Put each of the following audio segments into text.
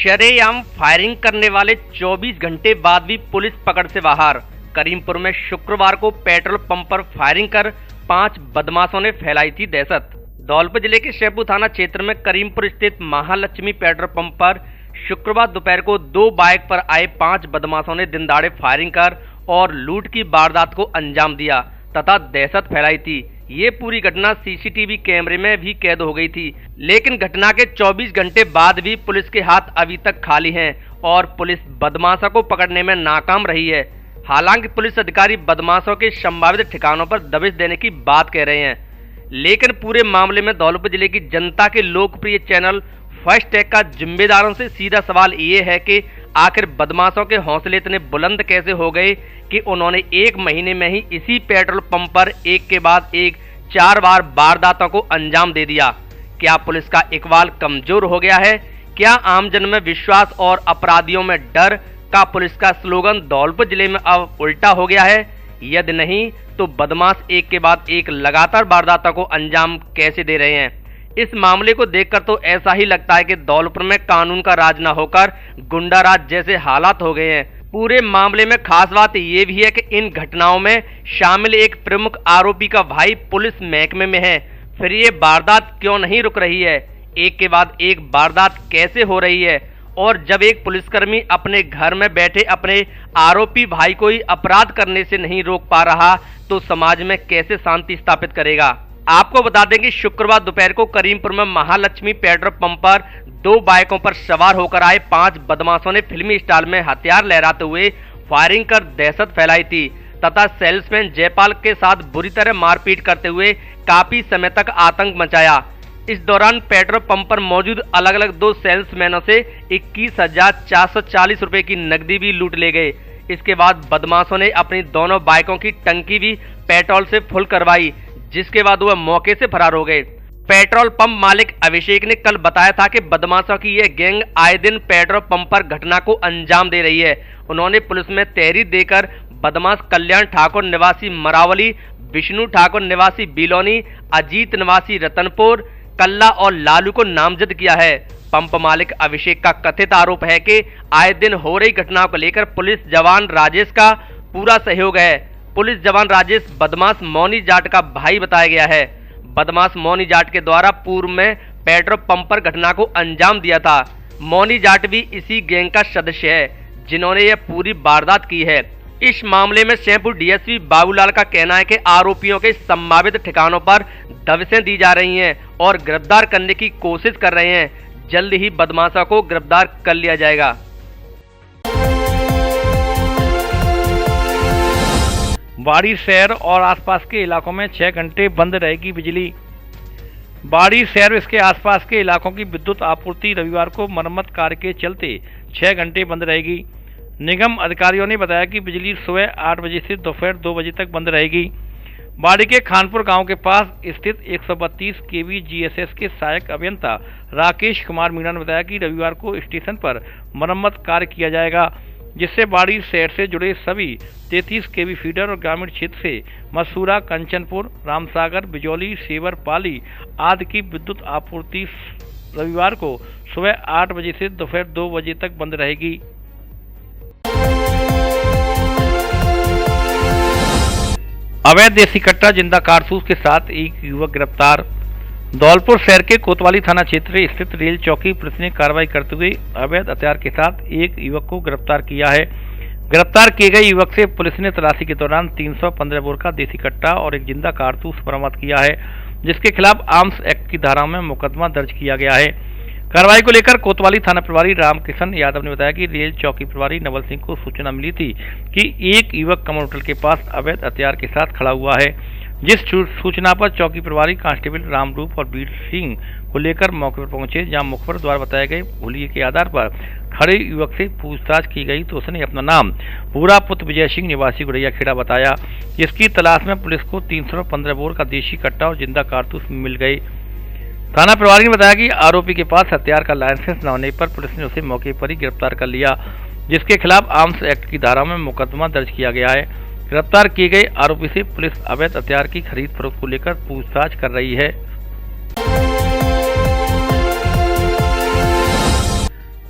शरेआम firing करने वाले 24 घंटे बाद भी पुलिस पकड़ से बाहर। करीमपुर में शुक्रवार को पेट्रोल पंप पर फायरिंग कर 5 बदमाशों ने फैलाई थी दहशत। धौलपुर जिले के शेरपुर थाना क्षेत्र में करीमपुर स्थित महालक्ष्मी पेट्रोल पंप पर शुक्रवार दोपहर को 2 बाइक पर आए 5 बदमाशों ने दिनदहाड़े फायरिंग कर और लूट की वारदात को अंजाम दिया तथा दहशत फैलाई थी। ये पूरी घटना सीसीटीवी कैमरे में भी कैद हो गई थी, लेकिन घटना के 24 घंटे बाद भी पुलिस के हाथ अभी तक खाली हैं और पुलिस बदमाशों को पकड़ने में नाकाम रही है। हालांकि पुलिस अधिकारी बदमाशों के संभावित ठिकानों पर दबिश देने की बात कह रहे हैं, लेकिन पूरे मामले में धौलपुर जिले की जनता के लोकप्रिय चैनल फर्स्ट टेक का जिम्मेदारों से सीधा सवाल ये है कि आखिर बदमाशों के हौसले इतने बुलंद कैसे हो गए कि उन्होंने 1 महीने में ही इसी पेट्रोल पंप पर एक के बाद एक 4 बार वारदातों को अंजाम दे दिया। क्या पुलिस का इकबाल कमजोर हो गया है? क्या आमजन में विश्वास और अपराधियों में डर का पुलिस का स्लोगन धौलपुर जिले में अब उल्टा हो गया है? यदि नहीं तो बदमाश एक के बाद एक लगातार वारदातों को अंजाम कैसे दे रहे हैं? इस मामले को देखकर तो ऐसा ही लगता है कि धौलपुर में कानून का राज न होकर गुंडा राज जैसे हालात हो गए हैं। पूरे मामले में खास बात ये भी है कि इन घटनाओं में शामिल एक प्रमुख आरोपी का भाई पुलिस महकमे में है। फिर ये वारदात क्यों नहीं रुक रही है? एक के बाद एक वारदात कैसे हो रही है? और जब एक पुलिसकर्मी अपने घर में बैठे अपने आरोपी भाई को ही अपराध करने से नहीं रोक पा रहा तो समाज में कैसे शांति स्थापित करेगा? आपको बता दें कि शुक्रवार दोपहर को करीमपुर में महालक्ष्मी पेट्रोल पंप पर 2 बाइकों पर सवार होकर आए 5 बदमाशों ने फिल्मी स्टाइल में हथियार लहराते हुए फायरिंग कर दहशत फैलाई थी तथा सेल्समैन जयपाल के साथ बुरी तरह मारपीट करते हुए काफी समय तक आतंक मचाया। इस दौरान पेट्रोल पंप पर मौजूद अलग अलग 2 सेल्समैनों से 21,440 रुपए की नकदी भी लूट ले गए। इसके बाद बदमाशों ने अपनी दोनों बाइकों की टंकी भी पेट्रोल से फुल करवाई, जिसके बाद वह मौके से फरार हो गए। पेट्रोल पंप मालिक अभिषेक ने कल बताया था कि बदमाशों की यह गैंग आए दिन पेट्रोल पंप पर घटना को अंजाम दे रही है। उन्होंने पुलिस में तहरीर देकर बदमाश कल्याण ठाकुर निवासी मरावली, विष्णु ठाकुर निवासी बिलोनी, अजीत निवासी रतनपुर, कल्ला और लालू को नामजद किया है। पंप मालिक अभिषेक का कथित आरोप है कि आए दिन हो रही घटनाओं को लेकर पुलिस जवान राजेश का पूरा सहयोग है। पुलिस जवान राजेश बदमाश मौनी जाट का भाई बताया गया है। बदमाश मौनी जाट के द्वारा पूर्व में पेट्रोल पंप पर घटना को अंजाम दिया था। मौनी जाट भी इसी गैंग का सदस्य है जिन्होंने यह पूरी वारदात की है। इस मामले में शेरपुर डीएसपी बाबूलाल का कहना है कि आरोपियों के संभावित ठिकानों पर दबिशें दी जा रही हैं और गिरफ्तार करने की कोशिश कर रहे हैं। जल्द ही बदमाशों को गिरफ्तार कर लिया जाएगा। बाड़ी शहर और आसपास के इलाकों में 6 घंटे बंद रहेगी बिजली। बाड़ी शहर और इसके आसपास के इलाकों की विद्युत आपूर्ति रविवार को मरम्मत कार्य के चलते 6 घंटे बंद रहेगी। निगम अधिकारियों ने बताया कि बिजली सुबह 8 बजे से दोपहर 2 बजे तक बंद रहेगी। बाड़ी के खानपुर गांव के पास स्थित 132 केवी जीएसएस के सहायक अभियंता राकेश कुमार मीणा ने बताया कि रविवार को स्टेशन पर मरम्मत कार्य किया जाएगा, जिससे बाड़ी शहर से जुड़े सभी 33 केवी फीडर और ग्रामीण क्षेत्र से मसूरा, कंचनपुर, रामसागर, बिजौली, सेवर, पाली आदि की विद्युत आपूर्ति रविवार को सुबह 8 बजे से दोपहर 2 बजे तक बंद रहेगी। अवैध देसी कट्टा जिंदा कारतूस के साथ एक युवक गिरफ्तार। धौलपुर शहर के कोतवाली थाना क्षेत्र स्थित रेल चौकी पुलिस ने कार्रवाई करते हुए अवैध हथियार के साथ एक युवक को गिरफ्तार किया है। गिरफ्तार किए गए युवक से पुलिस ने तलाशी के दौरान 315 बोर का देसी कट्टा और एक जिंदा कारतूस बरामद किया है, जिसके खिलाफ आर्म्स एक्ट की धारा में मुकदमा दर्ज किया गया है। कार्रवाई को लेकर कोतवाली थाना प्रभारी रामकिशन यादव ने बताया कि रेल चौकी प्रभारी नवल सिंह को सूचना मिली थी कि एक युवक कमल होटल के पास अवैध हथियार के साथ खड़ा हुआ है। जिस सूचना पर चौकी प्रभारी कांस्टेबल रामरूप और वीर सिंह को लेकर मौके पर पहुंचे, जहां मुखबिर द्वारा बताए गए हुलिये के आधार पर खड़े युवक से पूछताछ की गई तो उसने अपना नाम पूरा पुत्र विजय सिंह निवासी गुड़ैया खेड़ा बताया। जिसकी तलाश में पुलिस को 315 बोर का देशी कट्टा और जिंदा कारतूस मिल गए। थाना प्रभारी ने बताया कि आरोपी के पास हथियार का लाइसेंस न होने पर पुलिस ने उसे मौके पर ही गिरफ्तार कर लिया, जिसके खिलाफ आर्म्स एक्ट की धारा में मुकदमा दर्ज किया गया है। गिरफ्तार किए गए आरोपी से पुलिस अवैध हथियार की खरीद फरोख्त को लेकर पूछताछ कर रही है।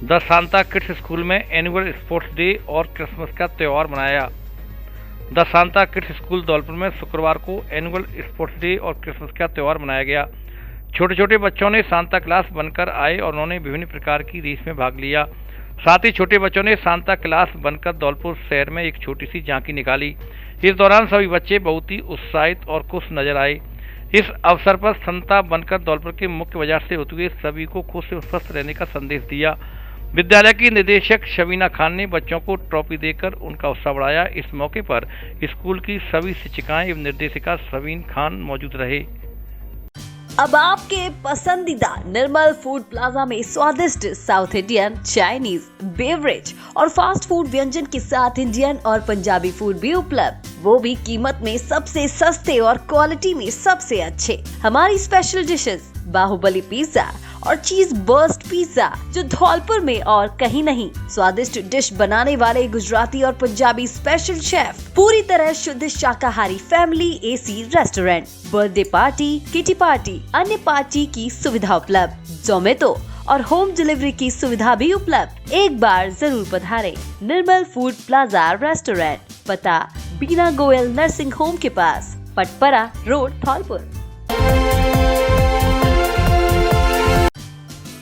द सांता किड्स स्कूल में एनुअल स्पोर्ट्स डे और क्रिसमस का त्यौहार मनाया। The Santa kids school Dholpur में शुक्रवार को एनुअल स्पोर्ट्स डे और क्रिसमस का त्यौहार मनाया गया। छोटे छोटे बच्चों ने सांता क्लास बनकर आए और उन्होंने विभिन्न प्रकार की रेस में भाग लिया। साथ ही छोटे बच्चों ने सांता क्लास बनकर धौलपुर शहर में एक छोटी सी झांकी निकाली। इस दौरान सभी बच्चे बहुत ही उत्साहित और खुश नजर आए। इस अवसर पर सांता बनकर धौलपुर के मुख्य बाजार से होते हुए सभी को खुश और स्वस्थ रहने का संदेश दिया। विद्यालय की निदेशक शबीना खान ने बच्चों को ट्रॉफी देकर उनका उत्साह बढ़ाया। इस मौके पर स्कूल की सभी शिक्षिकाएं एवं निर्देशिका शबीन खान मौजूद रहे। अब आपके पसंदीदा निर्मल फूड प्लाजा में स्वादिष्ट साउथ इंडियन, चाइनीज, बेवरेज और फास्ट फूड व्यंजन के साथ इंडियन और पंजाबी फूड भी उपलब्ध, वो भी कीमत में सबसे सस्ते और क्वालिटी में सबसे अच्छे। हमारी स्पेशल डिशेस बाहुबली पिज्जा और चीज बर्स्ट पिज्जा जो धौलपुर में और कहीं नहीं। स्वादिष्ट डिश बनाने वाले गुजराती और पंजाबी स्पेशल शेफ, पूरी तरह शुद्ध शाकाहारी family AC restaurant, birthday party, kitty party, अन्य पार्टी की सुविधा उपलब्ध, जोमेटो और होम डिलीवरी की सुविधा भी उपलब्ध। एक बार जरूर पधारें। निर्मल फूड प्लाजा रेस्टोरेंट, पता बीना गोयल नर्सिंग होम के पास, पटपरा रोड, धौलपुर।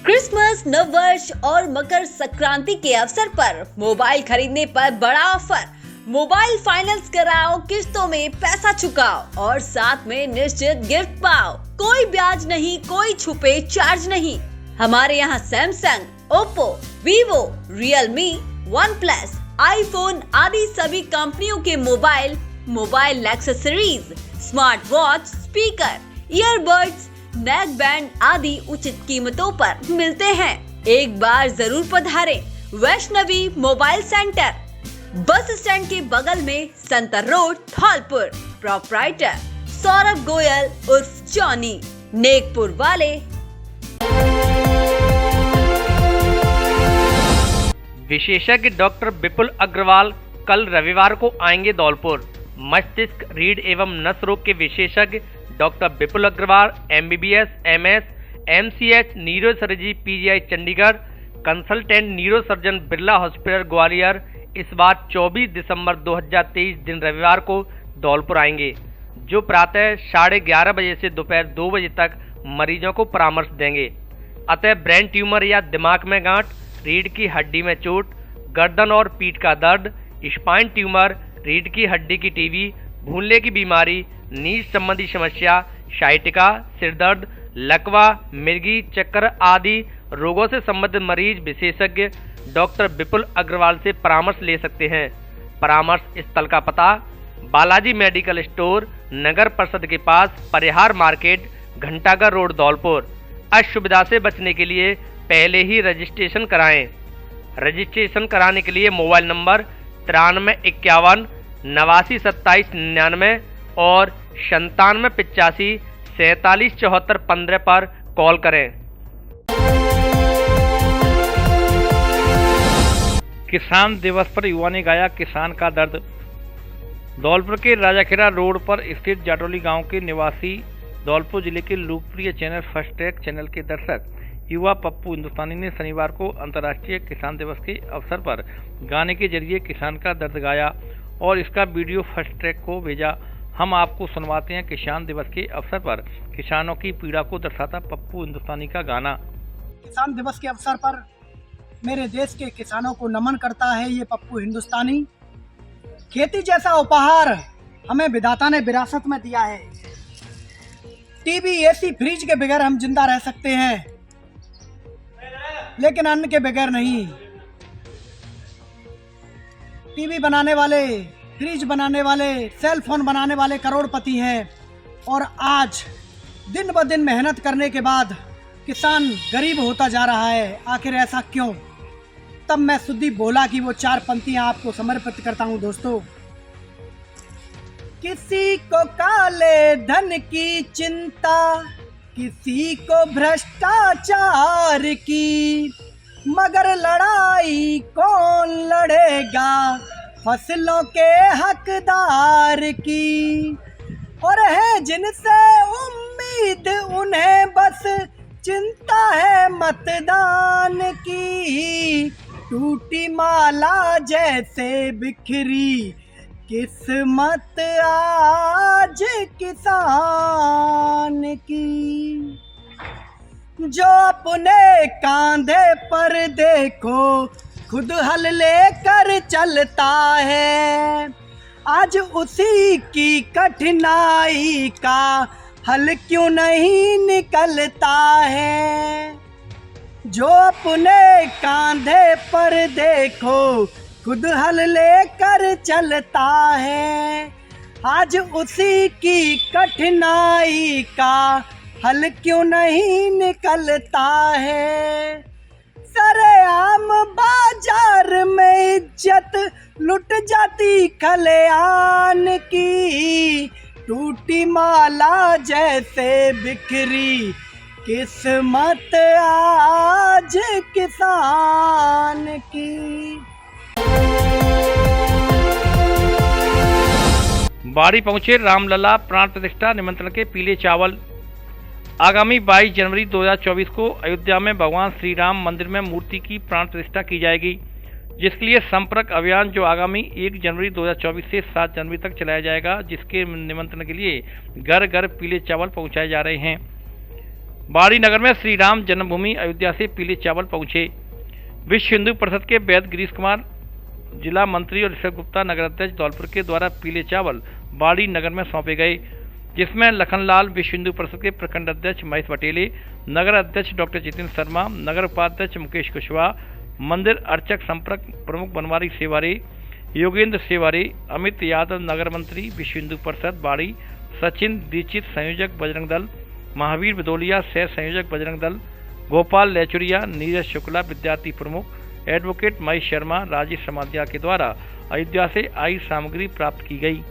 क्रिसमस, नववर्ष और मकर संक्रांति के अवसर पर मोबाइल खरीदने पर बड़ा ऑफर। मोबाइल फाइनेंस कराओ, किस्तों में पैसा चुकाओ और साथ में निश्चित गिफ्ट पाओ। कोई ब्याज नहीं, कोई छुपे चार्ज नहीं। हमारे यहाँ Samsung, Oppo, Vivo, Realme, OnePlus, iPhone आदि सभी कंपनियों के mobile accessories, smart watch, speaker, earbuds, neckband आदि उचित कीमतों पर मिलते हैं। एक बार जरूर पधारें। Vaishnavi mobile centre, bus stand के बगल में, संतर रोड, धौलपुर। प्रोप्राइटर सौरभ गोयल उर्फ जॉनी, नेकपुर वाले। विशेषज्ञ डॉक्टर विपुल अग्रवाल कल रविवार को आएंगे धौलपुर। मस्तिष्क, रीढ़ एवं नस रोग के विशेषज्ञ doctor Vipul Agarwal MBBS, MS, MCH, neurosurgery PGI Chandigarh, consultant neurosurgeon Birla hospital Gwalior इस बार 24 दिसंबर 2023 दिन रविवार को धौलपुर आएंगे, जो प्रातः 11:30 बजे से दोपहर 2 बजे तक मरीजों को परामर्श देंगे। अतः ब्रेन ट्यूमर या दिमाग में गांठ, रीढ़ की हड्डी में चोट, गर्दन और पीठ का दर्द, स्पाइन ट्यूमर, रीढ़ की हड्डी की टीबी, भूलने की बीमारी, नींद संबंधी समस्या, साइटिका, सिरदर्द, लकवा, मिर्गी, चक्कर आदि रोगों से संबंधित मरीज विशेषज्ञ डॉक्टर विपुल अग्रवाल से परामर्श ले सकते हैं। परामर्श स्थल का पता बालाजी मेडिकल स्टोर, नगर परिषद के पास, परिहार मार्केट, घंटाघर रोड, धौलपुर। असुविधा से बचने के लिए पहले ही रजिस्ट्रेशन कराएं। रजिस्ट्रेशन कराने के लिए मोबाइल नंबर 9351 89 27 99 और 97 85 47 74 15 पर कॉल करें। किसान दिवस पर युवा ने गाया किसान का दर्द। धौलपुर के राजाखेड़ा रोड पर स्थित जाटोली गांव के निवासी धौलपुर जिले के लोकप्रिय चैनल फर्स्ट ट्रैक चैनल के दर्शक युवा पप्पू हिंदुस्तानी ने शनिवार को अंतर्राष्ट्रीय किसान दिवस के अवसर पर गाने के जरिए किसान का दर्द गाया और इसका वीडियो फर्स्ट ट्रैक को भेजा। हम आपको सुनवाते हैं किसान दिवस के अवसर पर किसानों की पीड़ा को दर्शाता पप्पू हिंदुस्तानी का गाना। किसान दिवस के अवसर पर मेरे देश के किसानों को नमन करता है ये पप्पू हिंदुस्तानी। खेती जैसा उपहार हमें विधाता ने विरासत में दिया है। टीवी, एसी, फ्रिज के बगैर हम जिंदा रह सकते हैं, लेकिन अन्न के बगैर नहीं। टीवी बनाने वाले, फ्रिज बनाने वाले, सेल फोन बनाने वाले करोड़पति हैं और आज दिन ब दिन मेहनत करने के बाद किसान गरीब होता जा रहा है। आखिर ऐसा क्यों? तब मैं सुदीप बोला कि वो 4 पंक्तियां आपको समर्पित करता हूं दोस्तों। किसी को काले धन की चिंता, किसी को भ्रष्टाचार की, मगर लड़ाई कौन लड़ेगा फसलों के हकदार की। और है जिनसे उम्मीद उन्हें बस चिंता है मतदान की, टूटी माला जैसे बिखरी किस्मत आज किसान की। जो अपने कांधे पर देखो खुद हल लेकर चलता है, आज उसी की कठिनाई का हल क्यों नहीं निकलता है। जो अपने कांधे पर देखो खुद हल लेकर चलता है, आज उसी की कठिनाई का हल क्यों नहीं निकलता है। सरेआम बाजार में इज्जत लुट जाती खलियान की, टूटी माला जैसे बिखरी किस्मत आज किसान की। बाड़ी पहुंचे रामलला प्राण प्रतिष्ठा निमंत्रण के पीले चावल। आगामी 22 जनवरी 2024 को अयोध्या में भगवान श्री राम मंदिर में मूर्ति की प्राण प्रतिष्ठा की जाएगी, जिसके लिए संपर्क अभियान जो आगामी 1 जनवरी 2024 से 7 जनवरी तक चलाया जाएगा, जिसके निमंत्रण के लिए घर घर पीले चावल पहुंचाए जा रहे हैं। बाड़ी नगर में श्री राम जन्मभूमि अयोध्या से पीले चावल पहुंचे। विश्व हिंदू परिषद के वैद्य गिरीश कुमार, जिला मंत्री और ऋषभ गुप्ता नगर अध्यक्ष धौलपुर के द्वारा पीले चावल बाड़ी नगर में सौंपे गए, जिसमें लखनलाल, विश्व हिंदू परिषद के प्रखंड अध्यक्ष महेश पटेले, नगर अध्यक्ष डॉक्टर जितेंद्र शर्मा, नगर उपाध्यक्ष मुकेश कुशवाहा, मंदिर अर्चक संपर्क प्रमुख बनवारी सेवारे, योगेंद्र सेवारे, अमित यादव नगर मंत्री विश्व हिंदू परिषद बाड़ी, सचिन दीक्षित संयोजक बजरंग दल, महावीर बदौलिया सह संयोजक बजरंग दल, गोपाल लेचुरिया, नीरज शुक्ला विद्यार्थी प्रमुख, एडवोकेट महेश शर्मा, राजेश समाधिया के द्वारा अयोध्या से आई सामग्री प्राप्त की गई।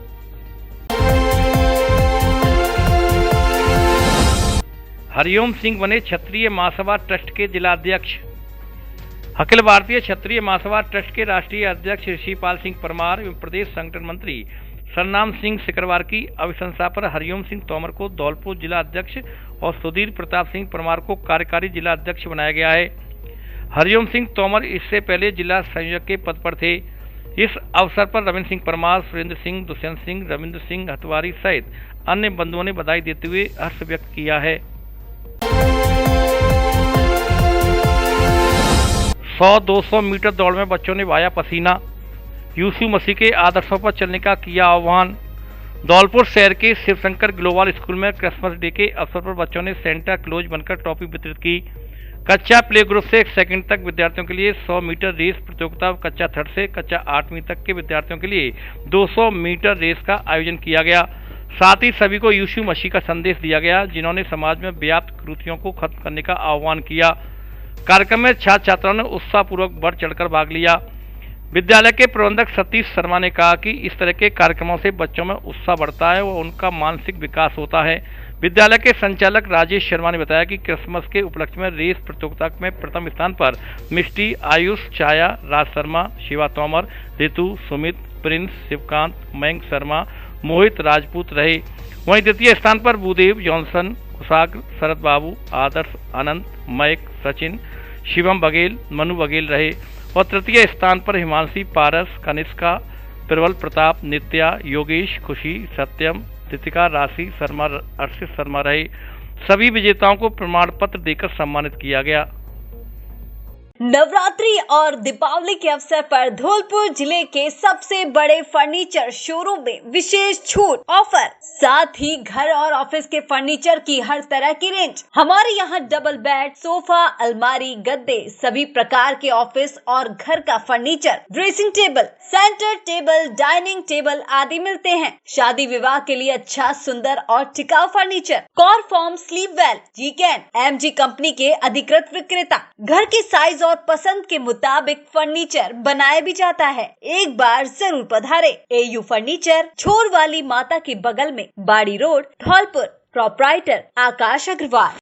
हरिओम सिंह बने क्षत्रिय महासभा ट्रस्ट के जिलाध्यक्ष। अखिल भारतीय क्षत्रिय महासभा ट्रस्ट के राष्ट्रीय अध्यक्ष ऋषिपाल सिंह परमार एवं प्रदेश संगठन मंत्री सरनाम सिंह सिकरवार की अभिशंसा पर हरिओम सिंह तोमर को धौलपुर जिला अध्यक्ष और सुधीर प्रताप सिंह परमार को कार्यकारी जिला अध्यक्ष बनाया गया है। हरिओम सिंह तोमर इससे पहले जिला संयोजक के पद पर थे। इस अवसर पर रविंद्र सिंह परमार, सुरेंद्र सिंह, दुष्यंत सिंह, रविंद्र सिंह हतवारी सहित अन्य बंधुओं ने बधाई देते हुए हर्ष व्यक्त किया है। 100-200 मीटर दौड़ में बच्चों ने बहाया पसीना। यीशु मसीह के आदर्शों पर चलने का किया आह्वान। धौलपुर शहर के शिवशंकर ग्लोबल स्कूल में क्रिसमस डे के अवसर पर बच्चों ने सेंटा क्लॉज बनकर ट्रॉफी वितरित की। कक्षा प्ले ग्रुप से 2nd तक विद्यार्थियों के लिए 100 मीटर रेस प्रतियोगिता, कक्षा 3rd से कक्षा 8वीं तक के विद्यार्थियों के लिए 200 मीटर रेस का आयोजन किया गया। साथ ही सभी को यीशु मसीह का संदेश दिया गया, जिन्होंने समाज में व्याप्त कुरीतियों को खत्म करने का आह्वान किया। कार्यक्रम में छात्र छात्राओं ने उत्साहपूर्वक बढ़ चढ़कर भाग लिया। विद्यालय के प्रबंधक सतीश शर्मा ने कहा कि इस तरह के कार्यक्रमों से बच्चों में उत्साह बढ़ता है और उनका मानसिक विकास होता है। विद्यालय के संचालक राजेश शर्मा ने बताया कि क्रिसमस के उपलक्ष्य में रेस प्रतियोगिता में प्रथम स्थान पर मिष्टी, आयुष, छाया, राज शर्मा, शिवा तोमर, ऋतु, सुमित, प्रिंस, शिवकांत, मयंक शर्मा, मोहित राजपूत रहे। वहीं द्वितीय स्थान पर भूदेव, जॉनसन, कुशाग्र, शरद बाबू, आदर्श, अनंत, मयक, सचिन, शिवम बघेल, मनु बघेल रहे और तृतीय स्थान पर हिमांशी, पारस, कनिष्का, प्रबल प्रताप, नित्या, योगेश, खुशी, सत्यम, तितिका, राशि शर्मा, अर्षित शर्मा रहे। सभी विजेताओं को प्रमाण पत्र देकर सम्मानित किया गया। नवरात्रि और दीपावली के अवसर पर धौलपुर जिले के सबसे बड़े फर्नीचर शोरूम में विशेष छूट ऑफर, साथ ही घर और ऑफिस के फर्नीचर की हर तरह की रेंज। हमारे यहाँ डबल बेड, सोफा, अलमारी, गद्दे, सभी प्रकार के ऑफिस और घर का furniture, dressing table, centre table, dining table आदि मिलते हैं। शादी विवाह के लिए अच्छा, सुंदर और टिकाऊ फर्नीचर। कॉर फॉर्म, स्लीप वेल, जीकैन, एमजी कंपनी के अधिकृत विक्रेता। घर के साइज और पसंद के मुताबिक फर्नीचर बनाया भी जाता है। एक बार जरूर पधारे। एयू फर्नीचर, छोर वाली माता के बगल में, बाड़ी रोड, धौलपुर। प्रोप्राइटर आकाश अग्रवाल।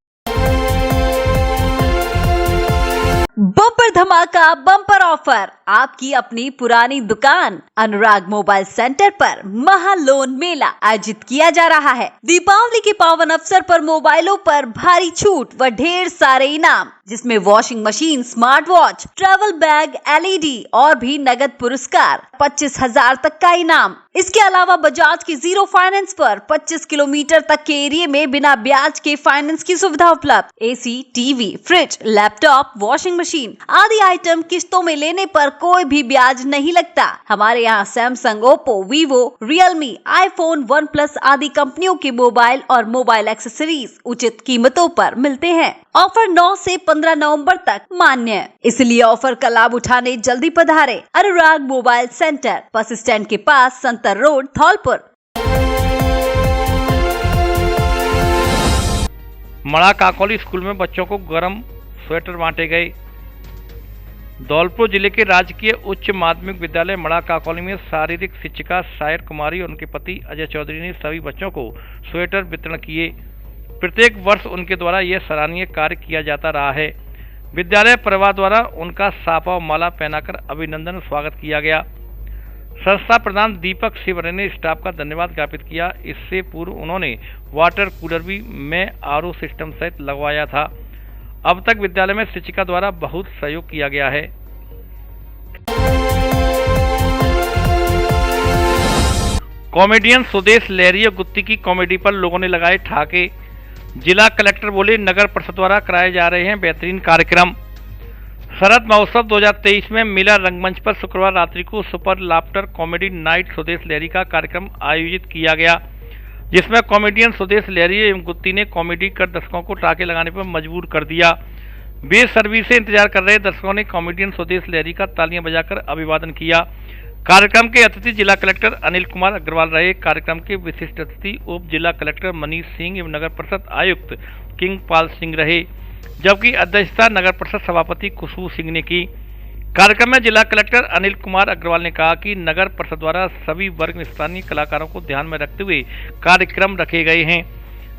बम्पर धमाका बम्पर ऑफर, आपकी अपनी पुरानी दुकान अनुराग मोबाइल सेंटर पर महा लोन मेला आयोजित किया जा रहा है। दीपावली के पावन अवसर पर मोबाइलों पर भारी छूट व ढेर सारे इनाम, जिसमें washing machine, smart watch, travel bag, LED और भी नगद पुरस्कार 25,000 तक का इनाम। इसके अलावा बजाज की 0 फाइनेंस पर 25 किलोमीटर तक के एरिया में बिना ब्याज के फाइनेंस की सुविधा उपलब्ध। AC, TV, fridge, laptop, washing machine आदि आइटम किस्तों में लेने पर कोई भी ब्याज नहीं लगता। हमारे यहाँ Samsung, Oppo, Vivo, Realme, iPhone, OnePlus आदि कंपनियों के मोबाइल और मोबाइल एक्सेसरीज उचित कीमतों पर मिलते हैं। ऑफर 9 से 15 नवंबर तक मान्य है, इसलिए ऑफर का लाभ उठाने जल्दी पधारे। अनुराग मोबाइल सेंटर, बस स्टैंड के पास, संतर रोड, धौलपुर। मड़ा काकोली स्कूल में बच्चों को गर्म स्वेटर बांटे गए। धौलपुर जिले के राजकीय उच्च माध्यमिक विद्यालय मड़ा काकोली में शारीरिक शिक्षिका सायर कुमारी और उनके पति अजय चौधरी ने सभी बच्चों को स्वेटर वितरण किए। प्रत्येक वर्ष उनके द्वारा यह सराहनीय कार्य किया जाता रहा है। विद्यालय परिवार द्वारा उनका साफा और माला पहनाकर अभिनंदन स्वागत किया गया। संस्था प्रधान दीपक शिवरे ने स्टाफ का धन्यवाद ज्ञापित किया। इससे पूर्व उन्होंने वाटर कूलर भी में RO सिस्टम सहित लगवाया था। अब तक विद्यालय में शिक्षिका द्वारा बहुत सहयोग किया गया है। कॉमेडियन सुदेश लहरी और गुत्ती की कॉमेडी पर लोगों ने लगाए ठाके। जिला कलेक्टर बोले, नगर परिषद द्वारा कराए जा रहे हैं बेहतरीन कार्यक्रम। शरद महोत्सव 2023 में मिला रंगमंच पर शुक्रवार रात्रि को super laughter comedy night Sudesh Lehri का कार्यक्रम आयोजित किया गया, जिसमें कॉमेडियन सुदेश लहरी एवं गुत्ती ने कॉमेडी कर दर्शकों को टाके लगाने पर मजबूर कर दिया। बेसब्री से इंतजार कर रहे दर्शकों ने कॉमेडियन सुदेश लहरी का तालियां बजाकर अभिवादन किया। कार्यक्रम के अतिथि जिला कलेक्टर अनिल कुमार अग्रवाल रहे। कार्यक्रम के विशिष्ट अतिथि उप जिला कलेक्टर मनीष सिंह एवं नगर परिषद आयुक्त किंगपाल सिंह रहे, जबकि अध्यक्षता नगर परिषद सभापति खुशबू सिंह ने की। कार्यक्रम में जिला कलेक्टर अनिल कुमार अग्रवाल ने कहा कि नगर परिषद द्वारा सभी वर्ग में स्थानीय कलाकारों को ध्यान में रखते हुए कार्यक्रम रखे गए हैं।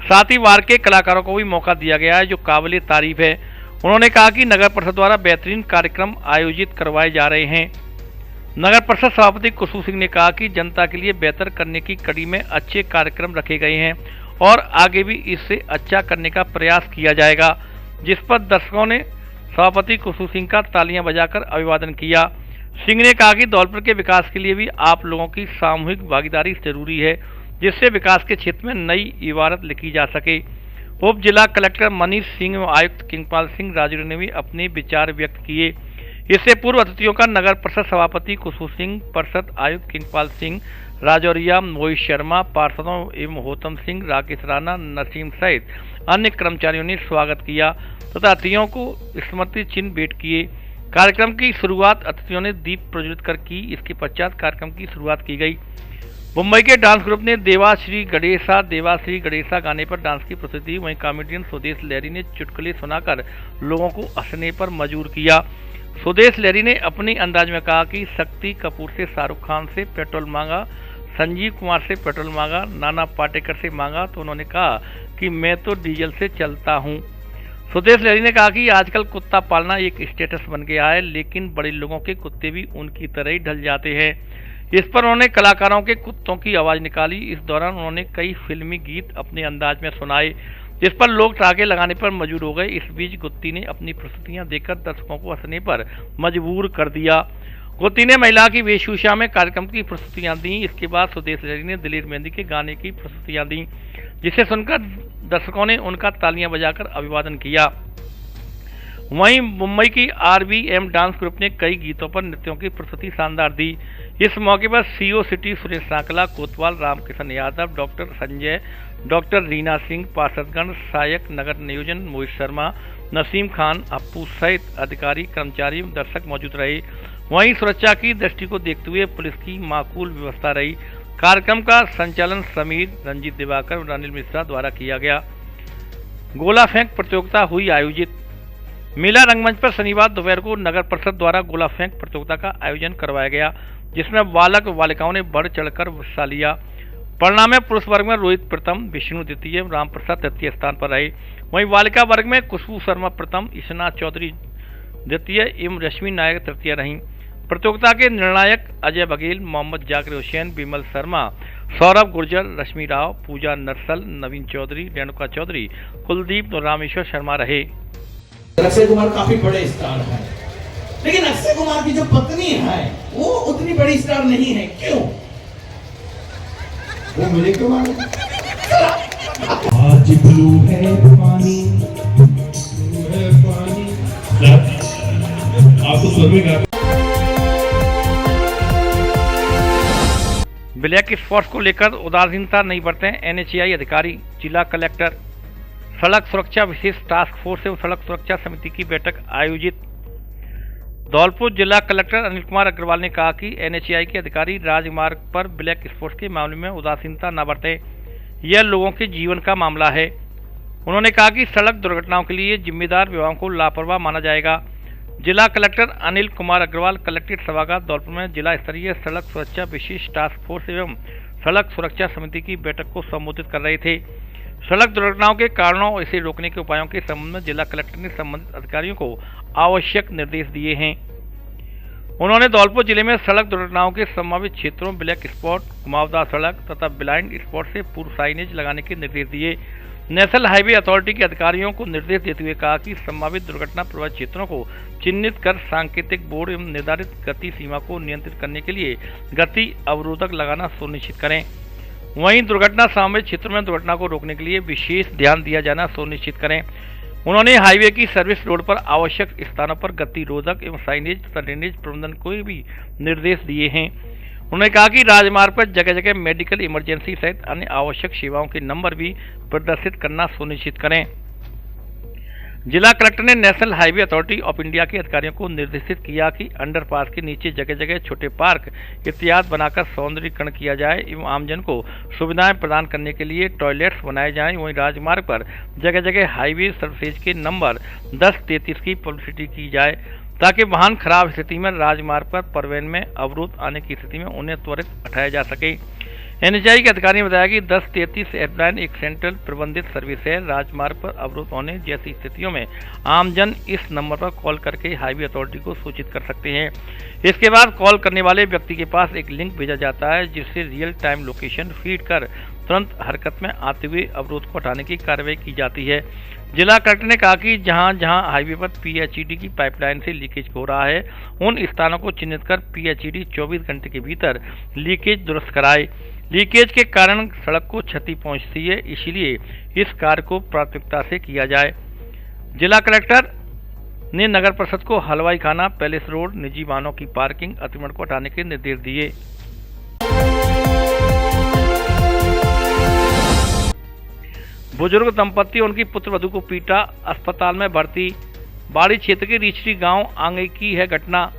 साथ ही वार्ड के कलाकारों को भी मौका दिया गया है, जो काबिल तारीफ है। उन्होंने कहा कि नगर परिषद द्वारा बेहतरीन कार्यक्रम आयोजित करवाए जा रहे हैं। नगर परिषद सभापति खुशबू सिंह ने कहा कि जनता के लिए बेहतर करने की कड़ी में अच्छे कार्यक्रम रखे गए हैं और आगे भी इससे अच्छा करने का प्रयास किया जाएगा, जिस पर दर्शकों ने सभापति खुशबू सिंह का तालियां बजाकर अभिवादन किया। सिंह ने कहा कि धौलपुर के विकास के लिए भी आप लोगों की सामूहिक भागीदारी जरूरी है, जिससे विकास के क्षेत्र में नई इबारत लिखी जा सके। उप जिला कलेक्टर मनीष सिंह एवं आयुक्त किंगपाल सिंह राजू ने भी अपने विचार व्यक्त किए। इससे पूर्व अतिथियों का नगर परिषद सभापति खुशबू सिंह, परिषद आयुक्त किंगपाल सिंह, राजौरिया, मोहित शर्मा, पार्षदों एवं होतम सिंह, राकेश राणा, नसीम सहित अन्य कर्मचारियों ने स्वागत किया तथा अतिथियों को स्मृति चिन्ह भेंट किए। कार्यक्रम की शुरुआत अतिथियों ने दीप प्रज्वलित कर की। इसके पश्चात कार्यक्रम की शुरुआत की गई। मुंबई के डांस ग्रुप ने देवा श्री गणेशा गाने पर डांस की प्रस्तुति। वहीं कॉमेडियन सुदेश लहरी ने चुटकुले सुनाकर लोगों को हंसने पर मजबूर किया। सुदेश लहरी ने अपनी अंदाज में कहा कि शक्ति कपूर से शाहरुख खान से पेट्रोल मांगा, संजीव कुमार से पेट्रोल मांगा, नाना पाटेकर से मांगा तो उन्होंने कहा कि मैं तो डीजल से चलता हूं। सुदेश लहरी ने कहा कि आजकल कुत्ता पालना एक स्टेटस बन गया है, लेकिन बड़े लोगों के कुत्ते भी उनकी तरह ही ढल जाते हैं। इस पर उन्होंने कलाकारों के कुत्तों की आवाज निकाली। इस दौरान उन्होंने कई फिल्मी गीत अपने अंदाज में सुनाए, जिस पर लोग टाके लगाने पर मजबूर हो गए। इस बीच गुत्ती ने अपनी प्रस्तुतियां देकर दर्शकों को हंसने पर मजबूर कर दिया। गुत्ती ने महिला की वेशभूषा में कार्यक्रम की प्रस्तुतियां दी। इसके बाद सुदेश लहरी ने दिलेर मेहंदी के गाने की प्रस्तुतियां दी, जिसे सुनकर दर्शकों ने उनका तालियां बजाकर अभिवादन किया। वहीं मुंबई की RBM डांस ग्रुप ने कई गीतों पर नृत्यों की प्रस्तुति शानदार दी। इस मौके पर CO सिटी सुरेश सांकला, कोतवाल रामकिशन यादव, डॉक्टर संजय, डॉक्टर रीना सिंह, पार्षदगण, सहायक नगर नियोजन मोहित शर्मा, नसीम खान, अप्पू सहित अधिकारी, कर्मचारी, दर्शक मौजूद रहे। वहीं सुरक्षा की दृष्टि को देखते हुए पुलिस की माकूल व्यवस्था रही। कार्यक्रम का संचालन समीर, रंजीत दिवाकर और अनिल मिश्रा द्वारा किया गया। गोला फेंक प्रतियोगिता हुई आयोजित। मेला रंगमंच पर शनिवार दोपहर को नगर परिषद द्वारा गोला फेंक प्रतियोगिता का आयोजन करवाया गया, जिसमें बालक बालिकाओं ने बढ़ चढ़कर हिस्सा लिया। परिणाम में पुरुष वर्ग में रोहित प्रथम, विष्णु द्वितीय, राम प्रसाद तृतीय स्थान पर रहे। वहीं बालिका वर्ग में खुशबू शर्मा प्रथम, ईशना चौधरी द्वितीय एवं रश्मि नायक तृतीय रहीं। प्रतियोगिता के निर्णायक अजय बघेल, मोहम्मद जाकिर हुसैन, विमल शर्मा, सौरभ गुर्जर, रश्मि राव, पूजा नरसल, नवीन चौधरी, रेणुका चौधरी, कुलदीप और रामेश्वर शर्मा रहे। अक्षय कुमार काफी बड़े स्टार हैं, लेकिन अक्षय कुमार की जो पत्नी है वो उतनी बड़ी स्टार नहीं है। क्यों? वो मुझे क्यों मालूम? आज ब्लू है पानी, ब्लू है पानी। आपको स्वर में गा ब्लैक स्पॉट्स को लेकर उदासीनता नहीं बरतें एनएचएआई अधिकारी। जिला कलेक्टर। सड़क सुरक्षा विशेष टास्क फोर्स एवं सड़क सुरक्षा समिति की बैठक आयोजित। धौलपुर जिला कलेक्टर अनिल कुमार अग्रवाल ने कहा कि एनएचएआई के अधिकारी राजमार्ग पर ब्लैक स्पॉट्स के मामले में उदासीनता न बरतें, यह लोगों के जीवन का मामला है। उन्होंने कहा कि सड़क दुर्घटनाओं के लिए जिम्मेदार विभागों को लापरवाह माना जाएगा। जिला कलेक्टर अनिल कुमार अग्रवाल कलेक्ट्रेट सभागार धौलपुर में जिला स्तरीय सड़क सुरक्षा विशेष टास्क फोर्स एवं सड़क सुरक्षा समिति की बैठक को संबोधित कर रहे थे। सड़क दुर्घटनाओं के कारणों और इसे रोकने के उपायों के संबंध में जिला कलेक्टर ने संबंधित अधिकारियों को आवश्यक निर्देश दिए हैं। उन्होंने धौलपुर जिले में सड़क दुर्घटनाओं के संभावित क्षेत्रों, ब्लैक स्पॉट, घुमावदार सड़क तथा ब्लाइंड स्पॉट से पूर्व साइनेज लगाने के निर्देश दिए। नेशनल हाईवे अथॉरिटी के अधिकारियों को निर्देश देते हुए कहा कि संभावित दुर्घटना प्रभावित क्षेत्रों को चिन्हित कर सांकेतिक बोर्ड एवं निर्धारित गति सीमा को नियंत्रित करने के लिए गति अवरोधक लगाना सुनिश्चित करें। वहीं दुर्घटना संभावित क्षेत्रों में दुर्घटना को रोकने के लिए विशेष ध्यान दिया जाना सुनिश्चित करें। उन्होंने हाईवे की सर्विस रोड पर आवश्यक स्थानों पर गति रोधक एवं साइनेज तथा ड्रेनेज प्रबंधन को भी निर्देश दिए हैं। उन्होंने कहा कि राजमार्ग पर जगह जगह मेडिकल इमरजेंसी सहित अन्य आवश्यक सेवाओं के नंबर भी प्रदर्शित करना सुनिश्चित करें। जिला कलेक्टर ने national highway authority of India के अधिकारियों को निर्देशित किया कि अंडरपास के नीचे जगह जगह छोटे पार्क इत्यादि बनाकर सौंदर्यीकरण किया जाए एवं आमजन को सुविधाएं प्रदान करने के लिए टॉयलेट्स बनाए जाएं। वहीं राजमार्ग पर जगह जगह हाईवे सर्विसेज के नंबर 1033 की पब्लिसिटी की जाए ताकि वाहन खराब स्थिति में राजमार्ग पर परिवहन में अवरोध आने की स्थिति में उन्हें त्वरित हटाया जा सके। एनएचएआई के अधिकारी ने बताया कि 1033 हेल्पलाइन एक सेंट्रल प्रबंधित सर्विस है। राजमार्ग पर अवरोध होने जैसी स्थितियों में आमजन इस नंबर पर कॉल करके हाईवे अथॉरिटी को सूचित कर सकते हैं। इसके बाद कॉल करने वाले व्यक्ति के पास एक लिंक भेजा जाता है जिससे रियल टाइम लोकेशन फीड कर तुरंत हरकत में आते हुए अवरोध को हटाने की कार्रवाई की जाती है। जिला कलेक्टर ने कहा कि जहां जहां हाईवे पर पीएचईडी की पाइपलाइन से लीकेज हो रहा है उन स्थानों को चिन्हित कर पीएचईडी 24 घंटे के भीतर लीकेज दुरुस्त कराए। लीकेज के कारण सड़क को क्षति पहुंचती है, इसीलिए इस कार्य को प्राथमिकता से किया जाए। जिला कलेक्टर ने नगर परिषद को हलवाई खाना, पैलेस रोड, निजी वाहनों की पार्किंग अतिक्रमण को हटाने के निर्देश दिए। बुजुर्ग दंपति उनकी पुत्रवधू को पीटा, अस्पताल में भर्ती। बाड़ी क्षेत्र के रीछरी गांव आंगई की है घटना।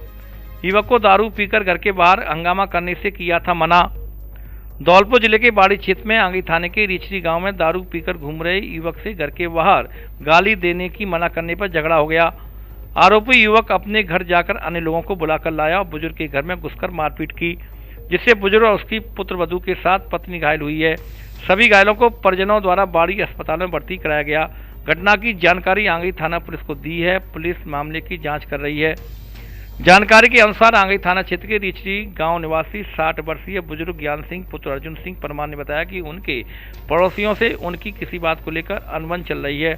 युवक को दारू पीकर घर के बाहर हंगामा करने से किया था मना। धौलपुर जिले के बाड़ी क्षेत्र में आंगई थाने के रीछरी गांव में दारू पीकर घूम रहे युवक से घर के बाहर गाली देने की मना करने पर झगड़ा हो गया। आरोपी युवक अपने घर जाकर अन्य लोगों को बुलाकर लाया और बुजुर्ग के घर में घुसकर मारपीट की, जिससे बुजुर्ग और उसकी पुत्रवधू के साथ पत्नी घायल हुई है। सभी घायलों को परिजनों द्वारा बाड़ी अस्पताल में भर्ती कराया गया। घटना की जानकारी आंगई थाना पुलिस को दी है। पुलिस मामले की जांच कर रही है। जानकारी के अनुसार आंगई थाना क्षेत्र के रीछरी गांव निवासी 60 वर्षीय बुजुर्ग ज्ञान सिंह पुत्र अर्जुन सिंह परमार ने बताया कि उनके पड़ोसियों से उनकी किसी बात को लेकर अनबन चल रही है,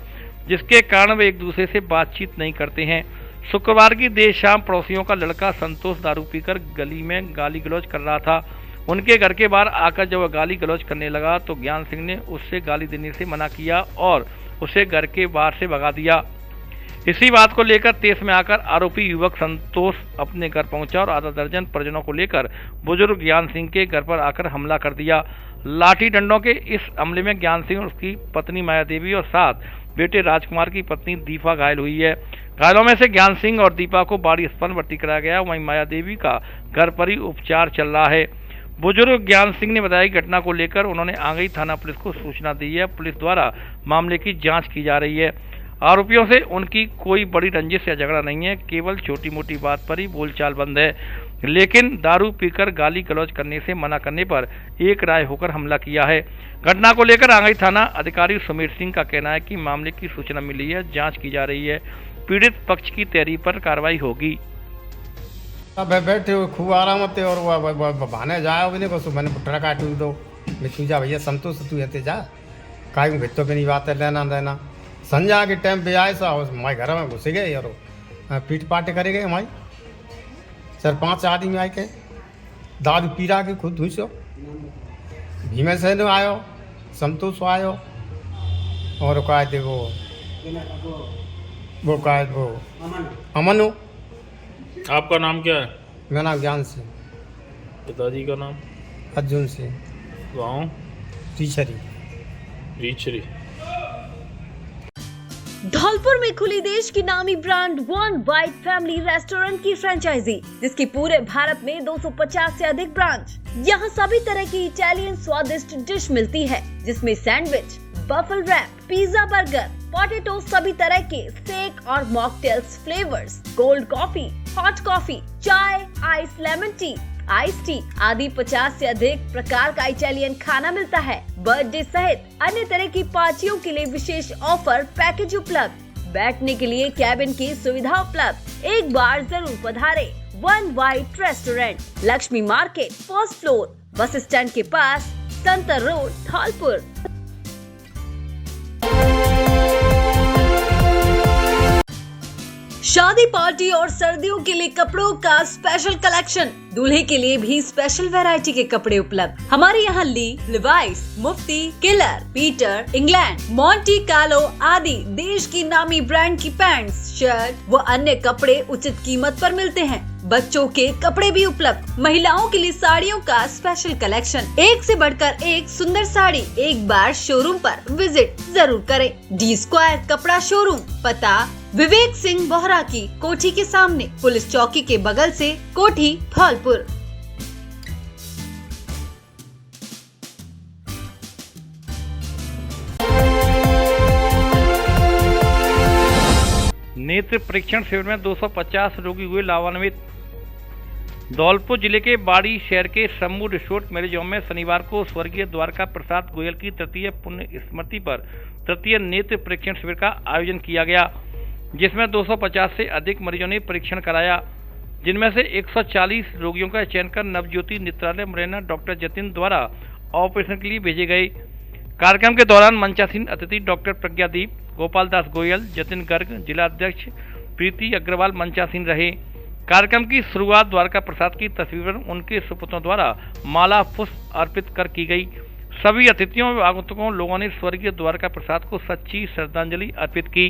जिसके कारण वे एक दूसरे से बातचीत नहीं करते हैं। शुक्रवार की देर शाम पड़ोसियों का लड़का संतोष दारू पीकर गली में गाली गलौज कर रहा था। उनके घर के बाहर आकर जब वह गाली गलौज करने लगा तो ज्ञान सिंह ने उससे गाली देने से मना किया और उसे घर के बाहर से भगा दिया। इसी बात को लेकर तेज में आकर आरोपी युवक संतोष अपने घर पहुंचा और आधा दर्जन परिजनों को लेकर बुजुर्ग ज्ञान सिंह के घर पर आकर हमला कर दिया। लाठी डंडों के इस हमले में ज्ञान सिंह और उसकी पत्नी माया देवी और साथ बेटे राजकुमार की पत्नी दीपा घायल हुई है। घायलों में से ज्ञान सिंह और दीपा को बाड़ी अस्पताल में भर्ती कराया गया। वहीं माया देवी का घर पर ही उपचार चल रहा है। बुजुर्ग ज्ञान सिंह ने बताया कि घटना को लेकर उन्होंने आंगई थाना पुलिस को सूचना दी है। पुलिस द्वारा मामले की जांच की जा रही है। आरोपियों से उनकी कोई बड़ी रंजिश या झगड़ा नहीं है, केवल छोटी मोटी बात पर ही बोलचाल बंद है, लेकिन दारू पीकर गाली गलौज करने से मना करने पर एक राय होकर हमला किया है। घटना को लेकर आंगई थाना अधिकारी सुमेर सिंह का कहना है कि मामले की सूचना मिली है, जांच की जा रही है। पीड़ित पक्ष की तहरीर पर कार्रवाई होगी। अब बैठे हुए खूब आराम होते और वो बहाने जाओ भी नहीं को मैंने ट्रक आटू दो मैं तू जा भैया संतोष तू ये जा काई भेजो भी नहीं बात है लेना देना संजा के टाइम पे आए सा हमारे घर में घुस गए यार पीट पाटे करे गए हमारी 4-5 आदमी आए के दारू पीरा के खुद घुसो भीमे से आयो संतोष आयो और का थे वो का वो अमन। आपका नाम क्या है? मेरा नाम ज्ञान सिंह। पिताजी का नाम? अर्जुन सिंह। गाँव? टीचरी। रीचरी। धौलपुर में खुली देश की नामी brand one white family restaurant की फ्रेंचाइजी, जिसकी पूरे भारत में 250 से अधिक ब्रांच। यहाँ सभी तरह की इटालियन स्वादिष्ट डिश मिलती है, जिसमें सैंडविच, बफल रैप, पिज्जा, बर्गर, पोटैटो, सभी तरह के स्टेक और mocktails flavours, cold coffee, hot coffee, चाय, ice lemon tea, ice tea आदि 50 से अधिक प्रकार का इटालियन खाना मिलता है। बर्थडे सहित अन्य तरह की पार्टियों के लिए विशेष ऑफर पैकेज उपलब्ध। बैठने के लिए कैबिन की सुविधा उपलब्ध। एक बार जरूर पधारे one white restaurant, Lakshmi market, first floor, बस स्टैंड के पास, संतर रोड, धौलपुर। शादी पार्टी और सर्दियों के लिए कपड़ों का स्पेशल कलेक्शन, दूल्हे के लिए भी स्पेशल वैरायटी के कपड़े उपलब्ध। हमारे यहाँ Lee, Levi's, Mufti, Killer, Peter, England, Monte Carlo आदि देश की नामी ब्रांड की पैंट्स, शर्ट व अन्य कपड़े उचित कीमत पर मिलते हैं। बच्चों के कपड़े भी उपलब्ध। महिलाओं के लिए साड़ियों का स्पेशल कलेक्शन, एक से बढ़कर एक सुंदर साड़ी। एक बार शोरूम पर विजिट जरूर करें। डी स्क्वायर कपड़ा शोरूम, पता विवेक सिंह बोहरा की कोठी के सामने, पुलिस चौकी के बगल से, कोठी, धौलपुर। नेत्र परीक्षण शिविर में 250 रोगी हुए लाभान्वित। धौलपुर जिले के बाड़ी शहर के सम्मू रिसोर्ट मैरिज होम में शनिवार को स्वर्गीय द्वारका प्रसाद गोयल की तृतीय पुण्य स्मृति पर तृतीय नेत्र परीक्षण शिविर का आयोजन किया गया, जिसमें 250 से अधिक मरीजों ने परीक्षण कराया, जिनमें से 140 रोगियों का चयन कर नवज्योति नेत्रालय मुरैना डॉक्टर जतिन द्वारा ऑपरेशन के लिए भेजे गए। कार्यक्रम के दौरान मंचासीन अतिथि डॉक्टर प्रज्ञादीप, गोपाल दास गोयल, जतिन गर्ग, जिला अध्यक्ष प्रीति अग्रवाल मंचासीन रहे। कार्यक्रम की शुरुआत द्वारका प्रसाद की तस्वीर पर उनके सुपुत्रों द्वारा माला पुष्प अर्पित कर की गई। सभी अतिथियों व आगंतुकों लोगों ने स्वर्गीय द्वारका प्रसाद को सच्ची श्रद्धांजलि अर्पित की।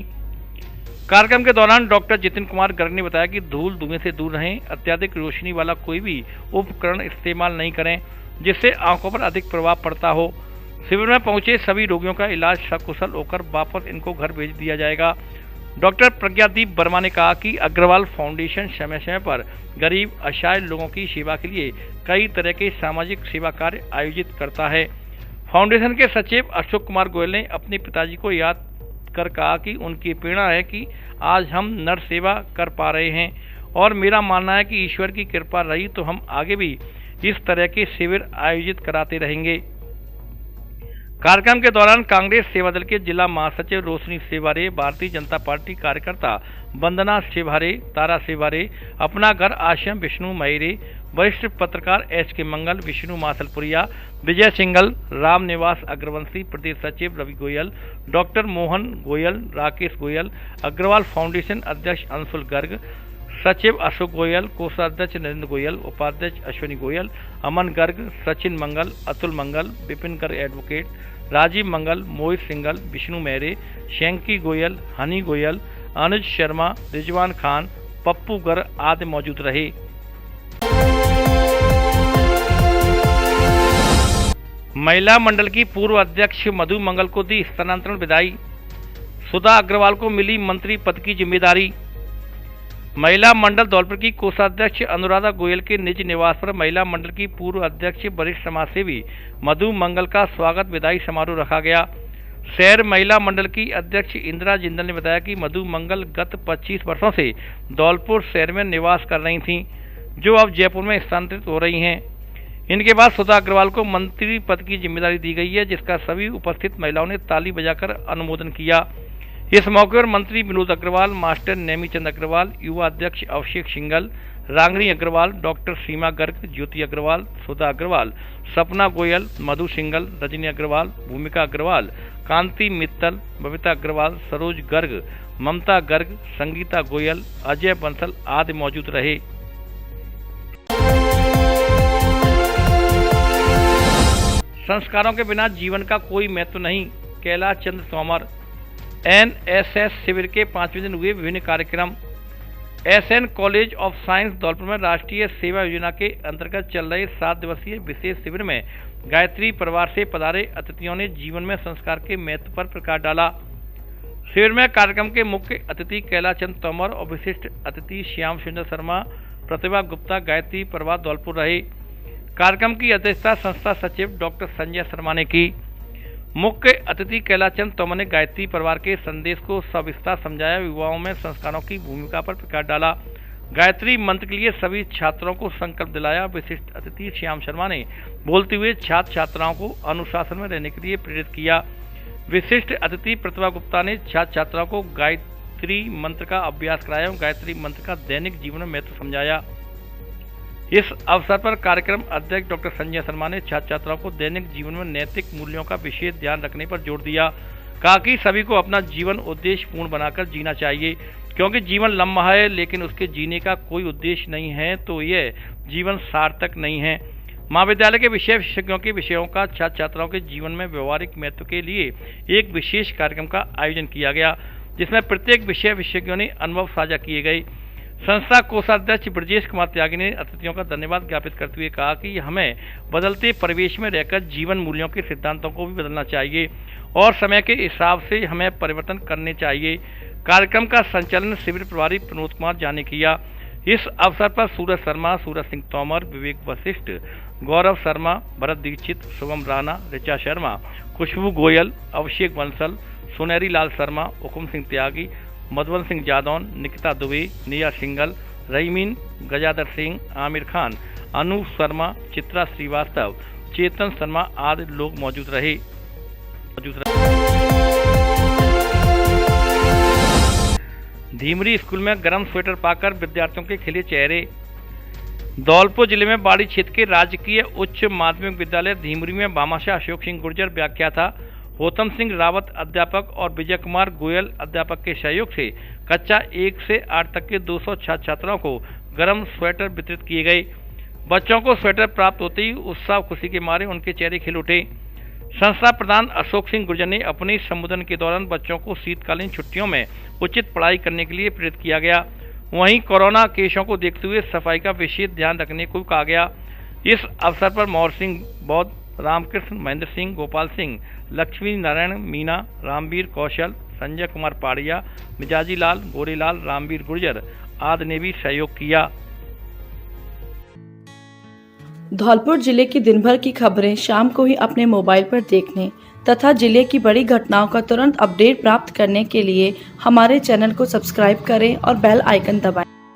कार्यक्रम के दौरान डॉक्टर जितिन कुमार गर्ग ने बताया कि धूल धुएं से दूर रहें, अत्याधिक रोशनी वाला कोई भी उपकरण इस्तेमाल नहीं करें जिससे आंखों पर अधिक प्रभाव पड़ता हो। शिविर में पहुंचे सभी रोगियों का इलाज सकुशल होकर वापस इनको घर भेज दिया जाएगा। डॉक्टर प्रज्ञादीप वर्मा ने कहा कि अग्रवाल फाउंडेशन समय समय पर गरीब असहाय लोगों की सेवा के लिए कई तरह के सामाजिक सेवा कार्य आयोजित करता है। फाउंडेशन के सचिव अशोक कुमार गोयल ने अपने पिताजी को याद कर कहा कि उनकी प्रेरणा है कि आज हम नर सेवा कर पा रहे हैं और मेरा मानना है कि ईश्वर की कृपा रही तो हम आगे भी इस तरह के शिविर आयोजित कराते रहेंगे। कार्यक्रम के दौरान कांग्रेस सेवा दल के जिला महासचिव रोशनी सेवारे, भारतीय जनता पार्टी कार्यकर्ता वंदना सेवारे, तारा सेवारे, अपना घर आश्रम विष्णु मयरे, वरिष्ठ पत्रकार एच.के. मंगल, विष्णु मासलपुरिया, विजय सिंगल, राम निवास अग्रवंशी, प्रदेश सचिव रवि गोयल, डॉक्टर मोहन गोयल, राकेश गोयल, अग्रवाल फाउंडेशन अध्यक्ष अंशुल गर्ग, सचिव अशोक गोयल, कोषाध्यक्ष नरेंद्र गोयल, उपाध्यक्ष अश्विनी गोयल, अमन गर्ग, सचिन मंगल, अतुल मंगल, विपिन गर्ग एडवोकेट, राजीव मंगल, मोहित सिंगल, विष्णु मेहरे, शैंकी गोयल, हनी गोयल, अनुज शर्मा, रिजवान खान, पप्पू गर्ग आदि मौजूद रहे। महिला मंडल की पूर्व अध्यक्ष मधु मंगल को दी स्थानांतरण विदाई। सुधा अग्रवाल को मिली मंत्री पद की जिम्मेदारी। महिला मंडल धौलपुर की कोषाध्यक्ष अनुराधा गोयल के निज निवास पर महिला मंडल की पूर्व अध्यक्ष वरिष्ठ समाजसेवी मधु मंगल का स्वागत विदाई समारोह रखा गया। शहर महिला मंडल की अध्यक्ष इंदिरा जिंदल ने बताया कि मधु मंगल गत 25 वर्षों से धौलपुर शहर में निवास कर रही थीं, जो अब जयपुर में स्थानांतरित हो रही हैं। इनके बाद सुधा अग्रवाल को मंत्री पद की जिम्मेदारी दी गई है, जिसका सभी उपस्थित महिलाओं ने ताली बजाकर अनुमोदन किया। इस मौके पर मंत्री विनोद अग्रवाल, मास्टर नेमीचंद अग्रवाल, युवा अध्यक्ष अभिषेक सिंघल, रांगनी अग्रवाल, डॉक्टर सीमा गर्ग, ज्योति अग्रवाल, सुधा अग्रवाल, सपना गोयल, मधु सिंघल, रजनी अग्रवाल, भूमिका अग्रवाल, कांति मित्तल, बबीता अग्रवाल, सरोज गर्ग, ममता गर्ग, संगीता गोयल, अजय बंसल आदि मौजूद रहे। संस्कारों के बिना जीवन का कोई महत्व नहीं, कैलाश चंद्र तोमर। एनएसएस शिविर के 5वें दिन हुए विभिन्न कार्यक्रम। SN college of science Dholpur में राष्ट्रीय सेवा योजना के अंतर्गत चल रहे 7 दिवसीय विशेष शिविर में गायत्री परिवार से पधारे अतिथियों ने जीवन में संस्कार के महत्व पर प्रकाश डाला। शिविर में कार्यक्रम के मुख्य अतिथि कैलाश चंद्र तोमर और विशिष्ट अतिथि श्याम सुंदर शर्मा, प्रतिभा गुप्ता गायत्री परिवार धौलपुर रहे। कार्यक्रम की अध्यक्षता संस्था सचिव डॉक्टर संजय शर्मा ने की। मुख्य अतिथि कैलाश चंद्र तोमर ने गायत्री परिवार के संदेश को सविस्तार समझाया, युवाओं में संस्कारों की भूमिका पर प्रकाश डाला, गायत्री मंत्र के लिए सभी छात्रों को संकल्प दिलाया। विशिष्ट अतिथि श्याम शर्मा ने बोलते हुए छात्र छात्राओं को अनुशासन में रहने के लिए प्रेरित किया। विशिष्ट अतिथि प्रतिभा गुप्ता ने छात्र छात्राओं को गायत्री मंत्र का अभ्यास कराया और गायत्री मंत्र का दैनिक जीवन में महत्व समझाया। इस अवसर पर कार्यक्रम अध्यक्ष डॉक्टर संजय शर्मा ने छात्र छात्राओं को दैनिक जीवन में नैतिक मूल्यों का विशेष ध्यान रखने पर जोर दिया। कहा कि सभी को अपना जीवन उद्देश्य पूर्ण बनाकर जीना चाहिए, क्योंकि जीवन लंबा है लेकिन उसके जीने का कोई उद्देश्य नहीं है तो यह जीवन सार्थक नहीं है। महाविद्यालय के विषय विशेषज्ञों के विषयों का छात्र छात्राओं के जीवन में व्यवहारिक महत्व के लिए एक विशेष कार्यक्रम का आयोजन किया गया, जिसमें प्रत्येक विषय विशेषज्ञों ने अनुभव साझा किए गए। संस्था कोषाध्यक्ष ब्रजेश कुमार त्यागी ने अतिथियों का धन्यवाद ज्ञापित करते हुए कहा कि हमें बदलते परिवेश में रहकर जीवन मूल्यों के सिद्धांतों को भी बदलना चाहिए और समय के हिसाब से हमें परिवर्तन करने चाहिए। कार्यक्रम का संचालन शिविर प्रभारी विनोद कुमार झा ने किया। इस अवसर पर सूरज शर्मा, सूरज सिंह तोमर, विवेक वशिष्ठ, गौरव शर्मा, भरत दीक्षित, शुभम राणा, ऋचा शर्मा, खुशबू गोयल, अभिषेक बंसल, सुनहरी लाल शर्मा, हुकुम सिंह त्यागी, मधुवन सिंह जादौन, निकिता दुबे, निया सिंगल, रहीमीन, गजादर सिंह, आमिर खान, अनूप शर्मा, चित्रा श्रीवास्तव, चेतन शर्मा आदि लोग मौजूद रहे। धीमरी स्कूल में गर्म स्वेटर पाकर विद्यार्थियों के खिले चेहरे। धौलपुर जिले में बाड़ी क्षेत्र के राजकीय उच्च माध्यमिक विद्यालय धीमरी में भामाशाह अशोक सिंह गुर्जर व्याख्याता, होतम सिंह रावत अध्यापक और विजय कुमार गोयल अध्यापक के सहयोग से कक्षा 1 से 8 तक के 200 छात्र छात्राओं को गर्म स्वेटर वितरित किए गए। बच्चों को स्वेटर प्राप्त होते ही उत्साह खुशी के मारे उनके चेहरे खिल उठे। संस्था प्रधान अशोक सिंह गुर्जर ने अपने संबोधन के दौरान बच्चों को शीतकालीन छुट्टियों में उचित पढ़ाई करने के लिए प्रेरित किया गया। वहीं कोरोना केसों को देखते हुए सफाई का विशेष ध्यान रखने को कहा गया। इस अवसर पर मोहर सिंह बौद्ध, रामकृष्ण, महेंद्र सिंह, गोपाल सिंह, लक्ष्मी नारायण मीना, रामवीर कौशल, संजय कुमार पाड़िया, मिजाजी लाल, गोरेलाल, रामवीर गुर्जर आदि ने भी सहयोग किया। धौलपुर जिले की दिन भर की खबरें शाम को ही अपने मोबाइल पर देखने तथा जिले की बड़ी घटनाओं का तुरंत अपडेट प्राप्त करने के लिए हमारे चैनल को सब्सक्राइब करें और बेल आइकन दबाएं।